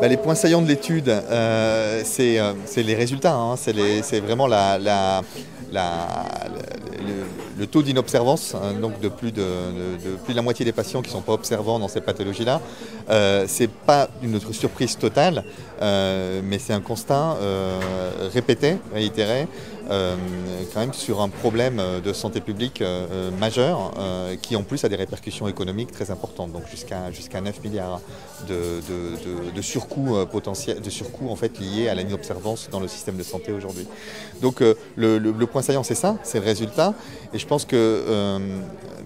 Les points saillants de l'étude, c'est les résultats, hein. C'est vraiment le taux d'inobservance, hein, donc de plus de la moitié des patients qui ne sont pas observants dans ces pathologies-là. Ce n'est pas une surprise totale, mais c'est un constat répété, réitéré, quand même sur un problème de santé publique majeur, qui en plus a des répercussions économiques très importantes, donc jusqu'à 9 milliards de surcoûts potentiels, de surcoûts en fait liés à l'inobservance dans le système de santé aujourd'hui. Donc le point saillant, c'est ça, c'est le résultat. Et je pense que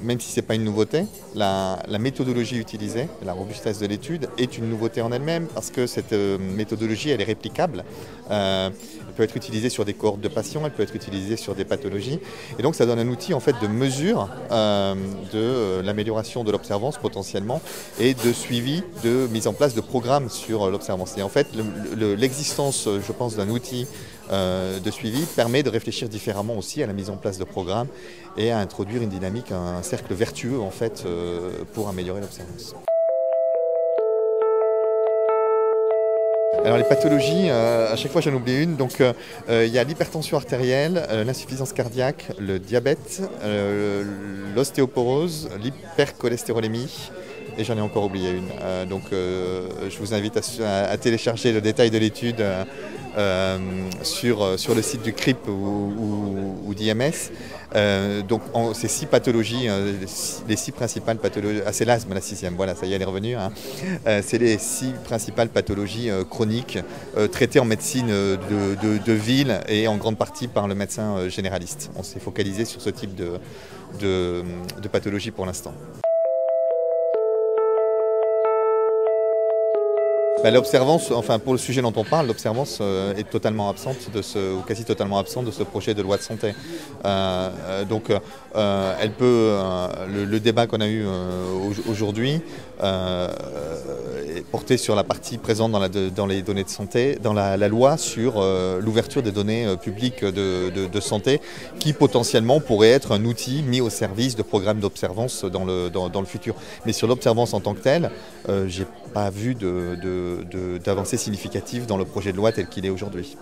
même si ce n'est pas une nouveauté, la méthodologie utilisée, la robustesse de l'étude, est une nouveauté en elle-même parce que cette méthodologie, elle est réplicable. Elle peut être utilisée sur des cohortes de patients, elle peut être utilisée sur des pathologies. Et donc ça donne un outil en fait de mesure de l'amélioration de l'observance potentiellement et de suivi, de mise en place de programmes sur l'observance. Et en fait, l'existence, je pense, d'un outil de suivi permet de réfléchir différemment aussi à la mise en place de programmes et à introduire une dynamique, un cercle vertueux en fait pour améliorer l'observance. Alors les pathologies, à chaque fois j'en oublie une, donc il y a l'hypertension artérielle, l'insuffisance cardiaque, le diabète, l'ostéoporose, l'hypercholestérolémie, et j'en ai encore oublié une. Donc je vous invite à télécharger le détail de l'étude sur le site du CRIP ou d'IMS. Donc ces 6 pathologies, les 6 principales pathologies, c'est l'asthme la 6e, voilà, ça y est, elle est revenue. Hein. C'est les 6 principales pathologies chroniques traitées en médecine de ville et en grande partie par le médecin généraliste. On s'est focalisé sur ce type de pathologie pour l'instant. L'observance, enfin pour le sujet dont on parle, l'observance est totalement absente ou quasi totalement absente de ce projet de loi de santé. Donc elle peut, le débat qu'on a eu aujourd'hui est porté sur la partie présente dans les données de santé, dans la loi sur l'ouverture des données publiques de santé, qui potentiellement pourrait être un outil mis au service de programmes d'observance dans le futur. Mais sur l'observance en tant que telle, j'ai pas vu d'avancée significative dans le projet de loi tel qu'il est aujourd'hui.